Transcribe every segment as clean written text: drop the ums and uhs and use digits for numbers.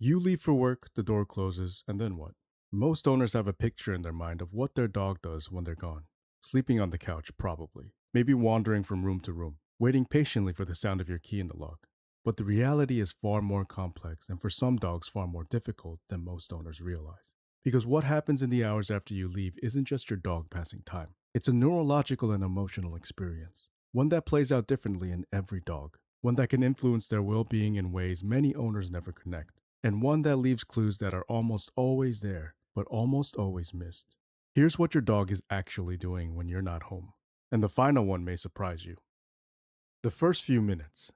You leave for work, the door closes, and then what? Most owners have a picture in their mind of what their dog does when they're gone. Sleeping on the couch, probably. Maybe wandering from room to room, waiting patiently for the sound of your key in the lock. But the reality is far more complex and for some dogs far more difficult than most owners realize. Because what happens in the hours after you leave isn't just your dog passing time. It's a neurological and emotional experience. One that plays out differently in every dog. One that can influence their well being in ways many owners never connect and one that leaves clues that are almost always there, but almost always missed. Here's what your dog is actually doing when you're not home. And the final one may surprise you. The first few minutes.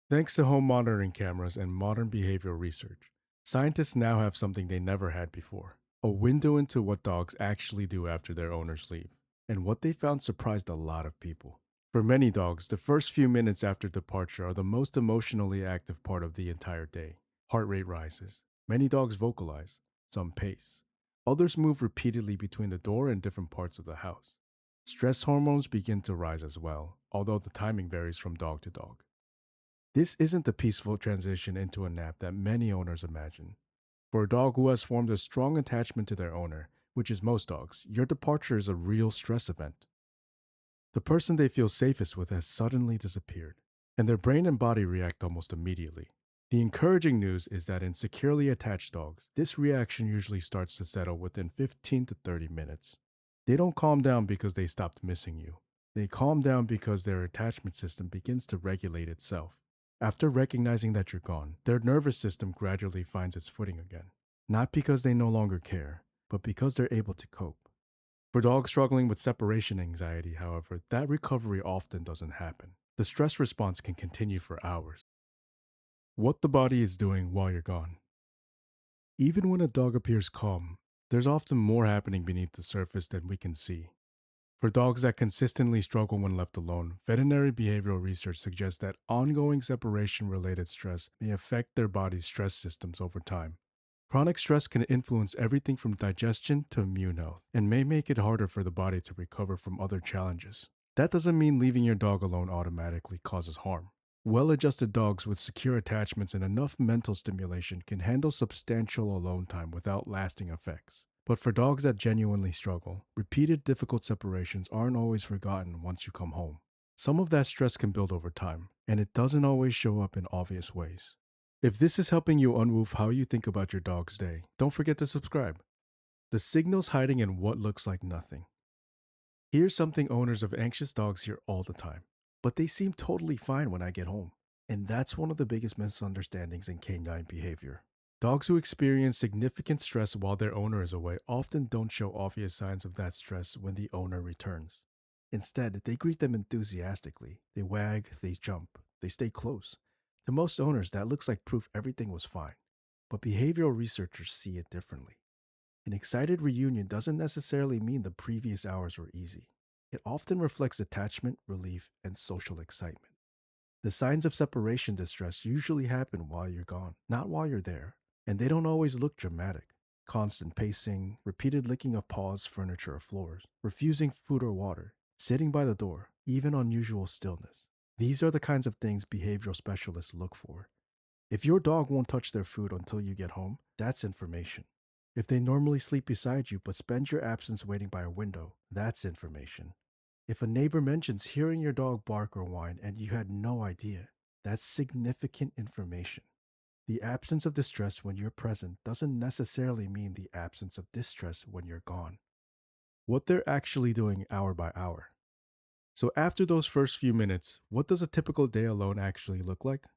Thanks to home monitoring cameras and modern behavioral research, scientists now have something they never had before a window into what dogs actually do after their owners leave. And what they found surprised a lot of people. For many dogs, the first few minutes after departure are the most emotionally active part of the entire day. Heart rate rises. Many dogs vocalize, some pace. Others move repeatedly between the door and different parts of the house. Stress hormones begin to rise as well, although the timing varies from dog to dog. This isn't the peaceful transition into a nap that many owners imagine. For a dog who has formed a strong attachment to their owner, which is most dogs, your departure is a real stress event. The person they feel safest with has suddenly disappeared, and their brain and body react almost immediately. The encouraging news is that in securely attached dogs, this reaction usually starts to settle within 15 to 30 minutes. They don't calm down because they stopped missing you. They calm down because their attachment system begins to regulate itself. After recognizing that you're gone, their nervous system gradually finds its footing again. Not because they no longer care, but because they're able to cope. For dogs struggling with separation anxiety, however, that recovery often doesn't happen. The stress response can continue for hours. What the body is doing while you're gone. Even when a dog appears calm, there's often more happening beneath the surface than we can see. For dogs that consistently struggle when left alone, veterinary behavioral research suggests that ongoing separation related stress may affect their body's stress systems over time. Chronic stress can influence everything from digestion to immune health and may make it harder for the body to recover from other challenges. That doesn't mean leaving your dog alone automatically causes harm. Well adjusted dogs with secure attachments and enough mental stimulation can handle substantial alone time without lasting effects. But for dogs that genuinely struggle, repeated difficult separations aren't always forgotten once you come home. Some of that stress can build over time, and it doesn't always show up in obvious ways. If this is helping you unwoof how you think about your dog's day, don't forget to subscribe. The signals hiding in what looks like nothing. Here's something owners of anxious dogs hear all the time. But they seem totally fine when I get home. And that's one of the biggest misunderstandings in canine behavior. Dogs who experience significant stress while their owner is away often don't show obvious signs of that stress when the owner returns. Instead, they greet them enthusiastically. They wag, they jump, they stay close. To most owners, that looks like proof everything was fine. But behavioral researchers see it differently. An excited reunion doesn't necessarily mean the previous hours were easy. It often reflects attachment, relief, and social excitement. The signs of separation distress usually happen while you're gone, not while you're there. And they don't always look dramatic. Constant pacing, repeated licking of paws, furniture, or floors, refusing food or water, sitting by the door, even unusual stillness. These are the kinds of things behavioral specialists look for. If your dog won't touch their food until you get home, that's information. If they normally sleep beside you but spend your absence waiting by a window, that's information. If a neighbor mentions hearing your dog bark or whine and you had no idea, that's significant information. The absence of distress when you're present doesn't necessarily mean the absence of distress when you're gone. What they're actually doing hour by hour. So, after those first few minutes, what does a typical day alone actually look like?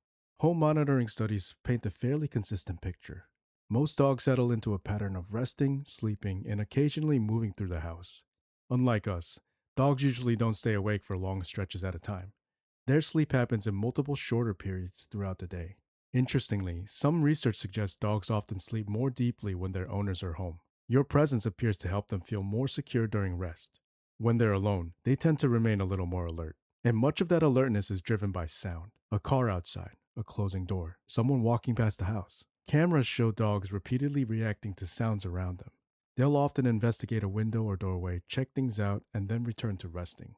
Home monitoring studies paint a fairly consistent picture. Most dogs settle into a pattern of resting, sleeping, and occasionally moving through the house. Unlike us, dogs usually don't stay awake for long stretches at a time. Their sleep happens in multiple shorter periods throughout the day. Interestingly, some research suggests dogs often sleep more deeply when their owners are home. Your presence appears to help them feel more secure during rest. When they're alone, they tend to remain a little more alert. And much of that alertness is driven by sound. A car outside, a closing door, someone walking past the house. Cameras show dogs repeatedly reacting to sounds around them. They'll often investigate a window or doorway, check things out, and then return to resting.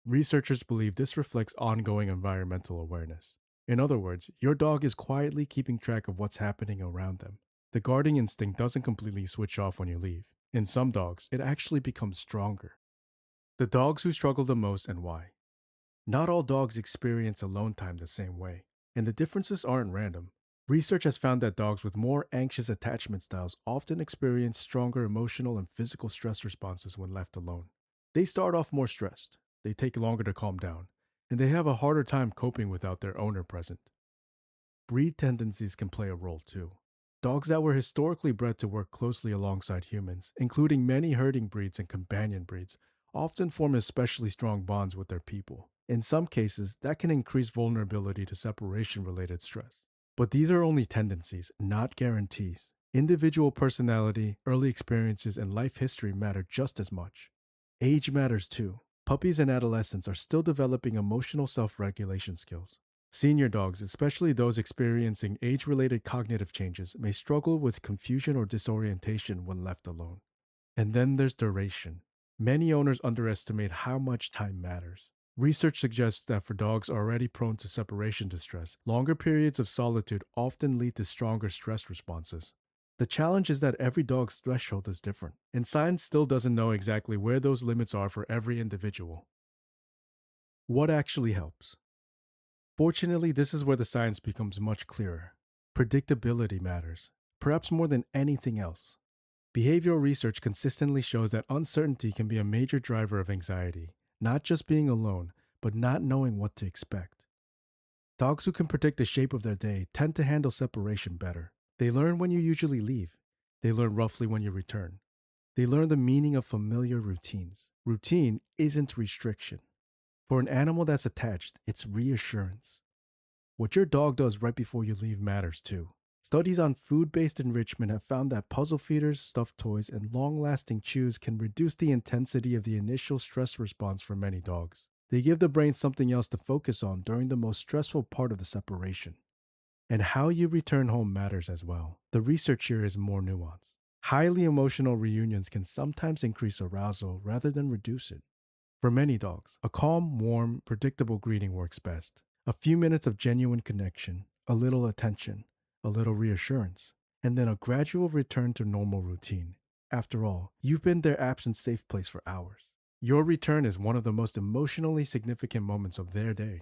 Researchers believe this reflects ongoing environmental awareness. In other words, your dog is quietly keeping track of what's happening around them. The guarding instinct doesn't completely switch off when you leave. In some dogs, it actually becomes stronger. The dogs who struggle the most and why. Not all dogs experience alone time the same way, and the differences aren't random. Research has found that dogs with more anxious attachment styles often experience stronger emotional and physical stress responses when left alone. They start off more stressed, they take longer to calm down, and they have a harder time coping without their owner present. Breed tendencies can play a role too. Dogs that were historically bred to work closely alongside humans, including many herding breeds and companion breeds, often form especially strong bonds with their people. In some cases, that can increase vulnerability to separation related stress. But these are only tendencies, not guarantees. Individual personality, early experiences, and life history matter just as much. Age matters too. Puppies and adolescents are still developing emotional self regulation skills. Senior dogs, especially those experiencing age related cognitive changes, may struggle with confusion or disorientation when left alone. And then there's duration. Many owners underestimate how much time matters. Research suggests that for dogs already prone to separation distress, longer periods of solitude often lead to stronger stress responses. The challenge is that every dog's threshold is different, and science still doesn't know exactly where those limits are for every individual. What actually helps? Fortunately, this is where the science becomes much clearer. Predictability matters, perhaps more than anything else. Behavioral research consistently shows that uncertainty can be a major driver of anxiety, not just being alone, but not knowing what to expect. Dogs who can predict the shape of their day tend to handle separation better. They learn when you usually leave. They learn roughly when you return. They learn the meaning of familiar routines. Routine isn't restriction. For an animal that's attached, it's reassurance. What your dog does right before you leave matters too. Studies on food based enrichment have found that puzzle feeders, stuffed toys, and long lasting chews can reduce the intensity of the initial stress response for many dogs. They give the brain something else to focus on during the most stressful part of the separation. And how you return home matters as well. The research here is more nuanced. Highly emotional reunions can sometimes increase arousal rather than reduce it. For many dogs, a calm, warm, predictable greeting works best. A few minutes of genuine connection, a little attention, a little reassurance, and then a gradual return to normal routine. After all, you've been their absent safe place for hours. Your return is one of the most emotionally significant moments of their day.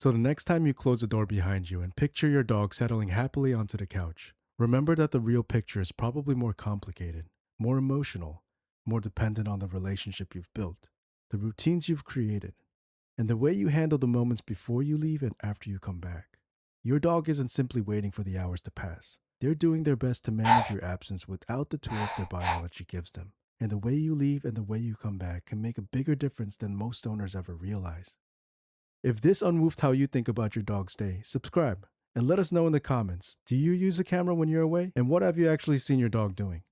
So the next time you close the door behind you and picture your dog settling happily onto the couch, remember that the real picture is probably more complicated, more emotional, more dependent on the relationship you've built, the routines you've created, and the way you handle the moments before you leave and after you come back. Your dog isn't simply waiting for the hours to pass. They're doing their best to manage your absence without the tools their biology gives them. And the way you leave and the way you come back can make a bigger difference than most owners ever realize. If this unmoved how you think about your dog's day, subscribe and let us know in the comments. Do you use a camera when you're away? And what have you actually seen your dog doing?